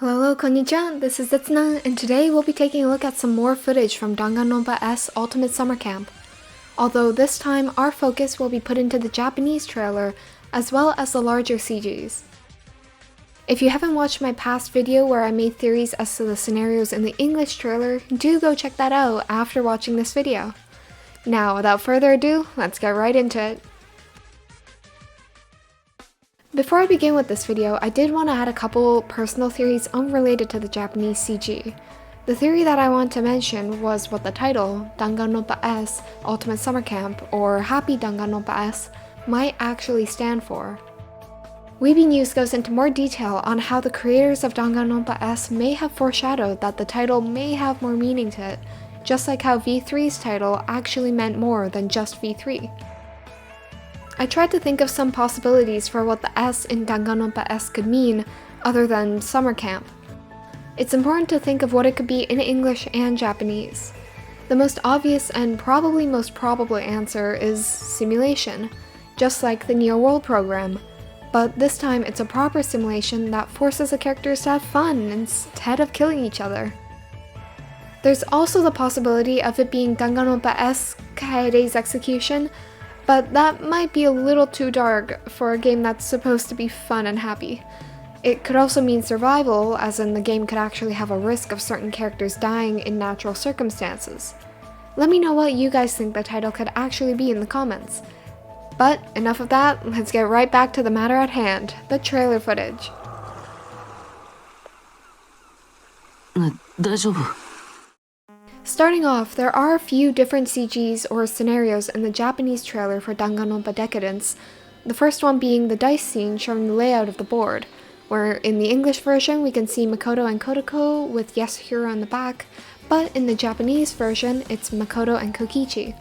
Hello, konnichiwa, this is Itsuna, and today we'll be taking a look at some more footage from Danganronpa S Ultimate Summer Camp. Although this time our focus will be put into the Japanese trailer, as well as the larger CGs. If you haven't watched my past video where I made theories as to the scenarios in the English trailer, do go check that out after watching this video. Now, without further ado, let's get right into it. Before I begin with this video, I did want to add a couple personal theories unrelated to the Japanese CG. The theory that I want to mention was what the title, Danganronpa S Ultimate Summer Camp, or Happy Danganronpa S, might actually stand for. Weeby News goes into more detail on how the creators of Danganronpa S may have foreshadowed that the title may have more meaning to it, just like how V3's title actually meant more than just V3. I tried to think of some possibilities for what the S in Danganronpa S could mean, other than summer camp. It's important to think of what it could be in English and Japanese. The most obvious and probably most probable answer is simulation, just like the Neo World program, but this time it's a proper simulation that forces the characters to have fun instead of killing each other. There's also the possibility of it being Danganronpa S Kaere's execution, but that might be a little too dark for a game that's supposed to be fun and happy. It could also mean survival, as in the game could actually have a risk of certain characters dying in natural circumstances. Let me know what you guys think the title could actually be in the comments. But enough of that, let's get right back to the matter at hand, the trailer footage. 大丈夫? Starting off, there are a few different CGs or scenarios in the Japanese trailer for Danganronpa Decadence, the first one being the dice scene showing the layout of the board, where in the English version we can see Makoto and Kodako with Yasuhiro in the back, but in the Japanese version it's Makoto and Kokichi.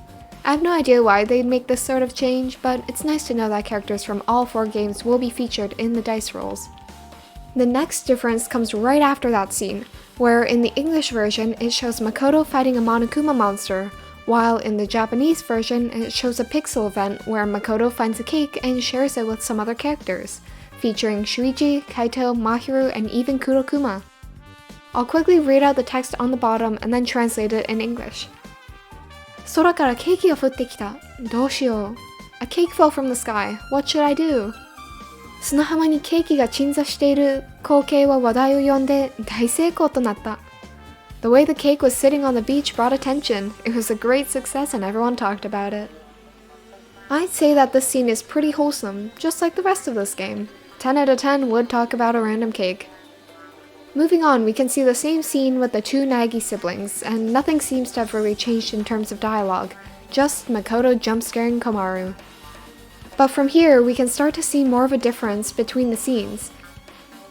I have no idea why they'd make this sort of change, but it's nice to know that characters from all four games will be featured in the dice rolls. The next difference comes right after that scene, where in the English version it shows Makoto fighting a Monokuma monster, while in the Japanese version it shows a pixel event where Makoto finds a cake and shares it with some other characters, featuring Shuichi, Kaito, Mahiru, and even Kurokuma. I'll quickly read out the text on the bottom and then translate it in English. 空からケーキが降ってきた。どうしよう。A cake fell from the sky. What should I do? 砂浜にケーキが鎮座している光景は話題を呼んで大成功となった。The way the cake was sitting on the beach brought attention. It was a great success and everyone talked about it. I'd say that this scene is pretty wholesome, just like the rest of this game. 10 out of 10 would talk about a random cake. Moving on, we can see the same scene with the two Nagi siblings, and nothing seems to have really changed in terms of dialogue, just Makoto jump-scaring Komaru. But from here, we can start to see more of a difference between the scenes.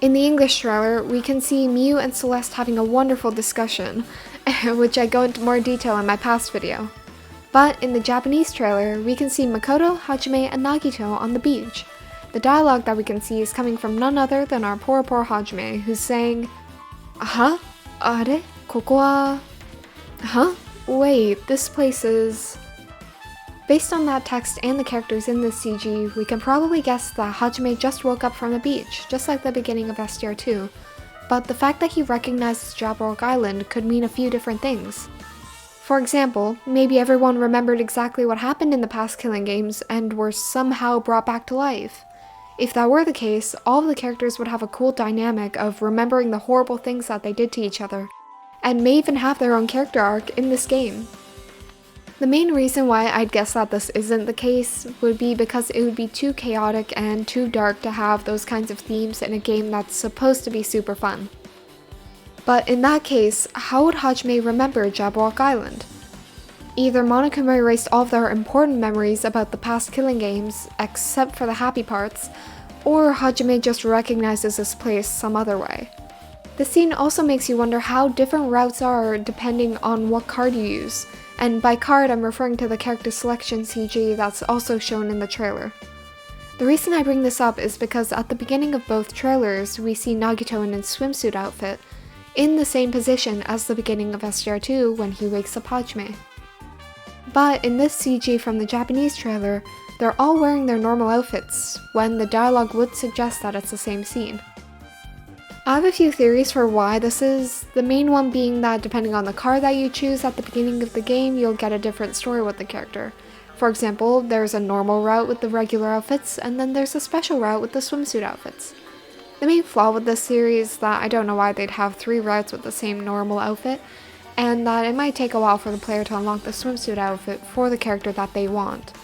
In the English trailer, we can see Miu and Celeste having a wonderful discussion, which I go into more detail in my past video. But in the Japanese trailer, we can see Makoto, Hajime, and Nagito on the beach. The dialogue that we can see is coming from none other than our poor Hajime, who's saying, Aha? Are? Koko wa? Huh? Wait, this place is... Based on that text and the characters in this CG, we can probably guess that Hajime just woke up from the beach, just like the beginning of STR2, but the fact that he recognizes Jabberwock Island could mean a few different things. For example, maybe everyone remembered exactly what happened in the past Killing games and were somehow brought back to life. If that were the case, all of the characters would have a cool dynamic of remembering the horrible things that they did to each other, and may even have their own character arc in this game. The main reason why I'd guess that this isn't the case would be because it would be too chaotic and too dark to have those kinds of themes in a game that's supposed to be super fun. But in that case, how would Hajime remember Jabberwock Island? Either Monokuma erased all of their important memories about the past Killing games, except for the happy parts, or Hajime just recognizes this place some other way. The scene also makes you wonder how different routes are depending on what card you use, and by card I'm referring to the character selection CG that's also shown in the trailer. The reason I bring this up is because at the beginning of both trailers we see Nagito in his swimsuit outfit, in the same position as the beginning of STR2 when he wakes up Hajime. But in this CG from the Japanese trailer, they're all wearing their normal outfits, when the dialogue would suggest that it's the same scene. I have a few theories for why this is, the main one being that depending on the car that you choose at the beginning of the game, you'll get a different story with the character. For example, there's a normal route with the regular outfits, and then there's a special route with the swimsuit outfits. The main flaw with this series is that I don't know why they'd have 3 routes with the same normal outfit, and that it might take a while for the player to unlock the swimsuit outfit for the character that they want.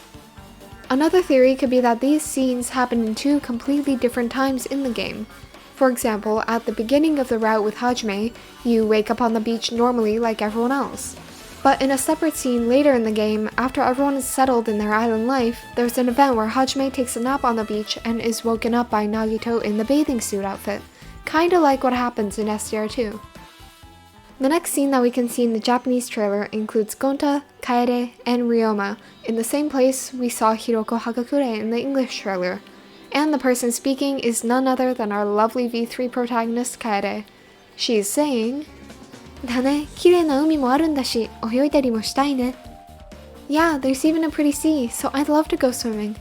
Another theory could be that these scenes happen in 2 completely different times in the game. For example, at the beginning of the route with Hajime, you wake up on the beach normally like everyone else. But in a separate scene later in the game, after everyone is settled in their island life, there's an event where Hajime takes a nap on the beach and is woken up by Nagito in the bathing suit outfit, kinda like what happens in SDR2. The next scene that we can see in the Japanese trailer includes Gonta, Kaede, and Ryoma in the same place we saw Hiroko Hagakure in the English trailer. And the person speaking is none other than our lovely V3 protagonist Kaede. She is saying, だね、綺麗な海もあるんだし、泳いだりもしたいね. Yeah, there's even a pretty sea, so I'd love to go swimming.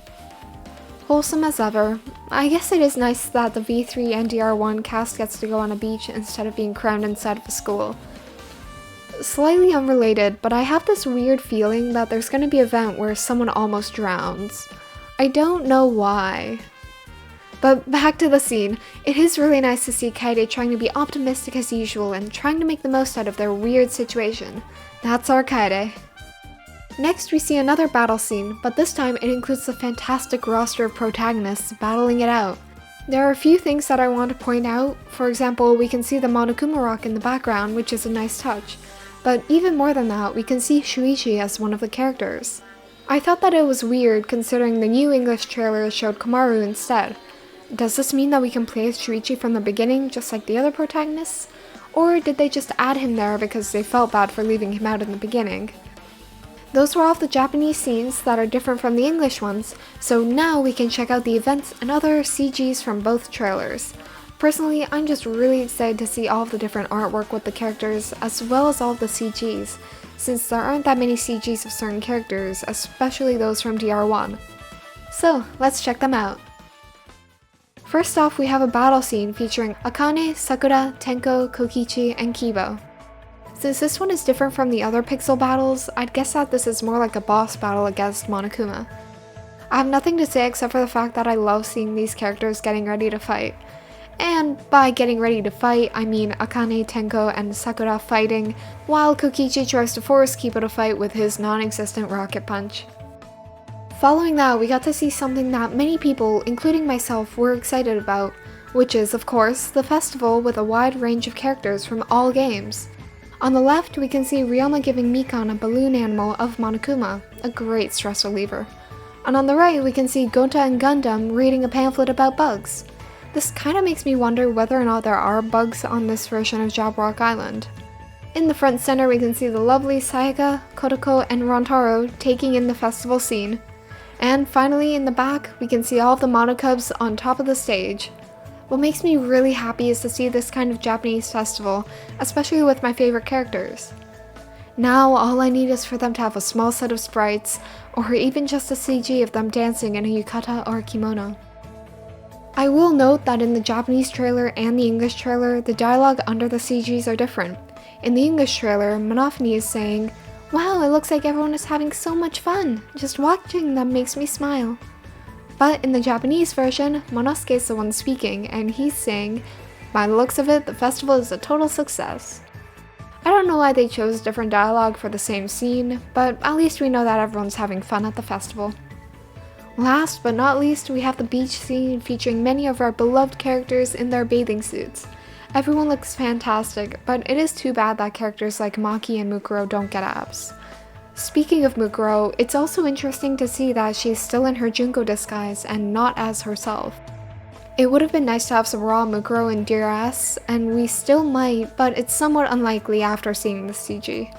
Wholesome as ever. I guess it is nice that the V3 and DR1 cast gets to go on a beach instead of being crammed inside of a school. Slightly unrelated, but I have this weird feeling that there's going to be an event where someone almost drowns. I don't know why. But back to the scene, it is really nice to see Kaede trying to be optimistic as usual and trying to make the most out of their weird situation. That's our Kaede. Next we see another battle scene, but this time it includes the fantastic roster of protagonists battling it out. There are a few things that I want to point out. For example, we can see the Monokuma rock in the background, which is a nice touch. But even more than that, we can see Shuichi as one of the characters. I thought that it was weird considering the new English trailer showed Komaru instead. Does this mean that we can play as Shuichi from the beginning, just like the other protagonists? Or did they just add him there because they felt bad for leaving him out in the beginning? Those were all of the Japanese scenes that are different from the English ones, so now we can check out the events and other CGs from both trailers. Personally, I'm just really excited to see all of the different artwork with the characters, as well as all of the CGs, since there aren't that many CGs of certain characters, especially those from DR1. So, let's check them out. First off, we have a battle scene featuring Akane, Sakura, Tenko, Kokichi, and Kibo. Since this one is different from the other pixel battles, I'd guess that this is more like a boss battle against Monokuma. I have nothing to say except for the fact that I love seeing these characters getting ready to fight. And by getting ready to fight, I mean Akane, Tenko, and Sakura fighting, while Kokichi tries to force Kibo to fight with his non-existent rocket punch. Following that, we got to see something that many people, including myself, were excited about, which is, of course, the festival with a wide range of characters from all games. On the left, we can see Ryoma giving Mikan a balloon animal of Monokuma, a great stress reliever. And on the right, we can see Gonta and Gundam reading a pamphlet about bugs. This kinda makes me wonder whether or not there are bugs on this version of Jabrock Island. In the front center, we can see the lovely Sayaka, Kotoko, and Rantaro taking in the festival scene. And finally, in the back, we can see all of the Monokubs on top of the stage. What makes me really happy is to see this kind of Japanese festival, especially with my favorite characters. Now, all I need is for them to have a small set of sprites, or even just a CG of them dancing in a yukata or a kimono. I will note that in the Japanese trailer and the English trailer, the dialogue under the CGs are different. In the English trailer, Monophony is saying, "Wow, it looks like everyone is having so much fun. Just watching them makes me smile." But in the Japanese version, Monosuke is the one speaking, and he's saying, "By the looks of it, the festival is a total success." I don't know why they chose different dialogue for the same scene, but at least we know that everyone's having fun at the festival. Last but not least, we have the beach scene featuring many of our beloved characters in their bathing suits. Everyone looks fantastic, but it is too bad that characters like Maki and Mukuro don't get abs. Speaking of Mukuro, it's also interesting to see that she's still in her Junko disguise and not as herself. It would have been nice to have some raw Mukuro in Dear S, and we still might, but it's somewhat unlikely after seeing the CG.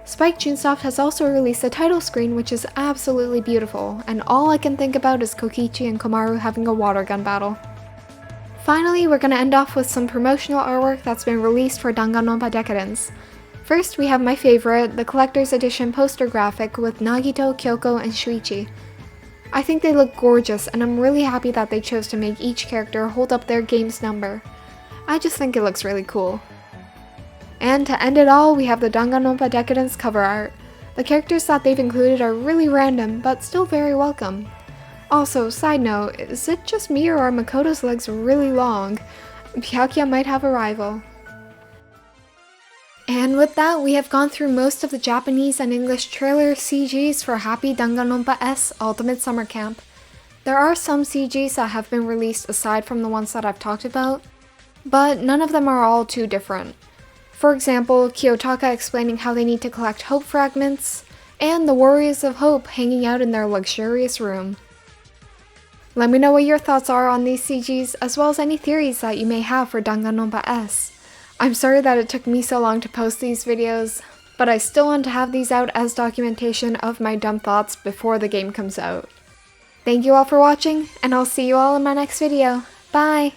Spike Chunsoft has also released a title screen which is absolutely beautiful, and all I can think about is Kokichi and Komaru having a water gun battle. Finally, we're going to end off with some promotional artwork that's been released for Danganronpa Decadence. First, we have my favorite, the collector's edition poster graphic with Nagito, Kyoko, and Shuichi. I think they look gorgeous, and I'm really happy that they chose to make each character hold up their game's number. I just think it looks really cool. And to end it all, we have the Danganronpa Decadence cover art. The characters that they've included are really random, but still very welcome. Also, side note, is it just me or are Makoto's legs really long? Byakuya might have a rival. And with that, we have gone through most of the Japanese and English trailer CGs for Happy Danganronpa S Ultimate Summer Camp. There are some CGs that have been released aside from the ones that I've talked about, but none of them are all too different. For example, Kiyotaka explaining how they need to collect hope fragments, and the Warriors of Hope hanging out in their luxurious room. Let me know what your thoughts are on these CGs, as well as any theories that you may have for Danganronpa S. I'm sorry that it took me so long to post these videos, but I still want to have these out as documentation of my dumb thoughts before the game comes out. Thank you all for watching, and I'll see you all in my next video. Bye!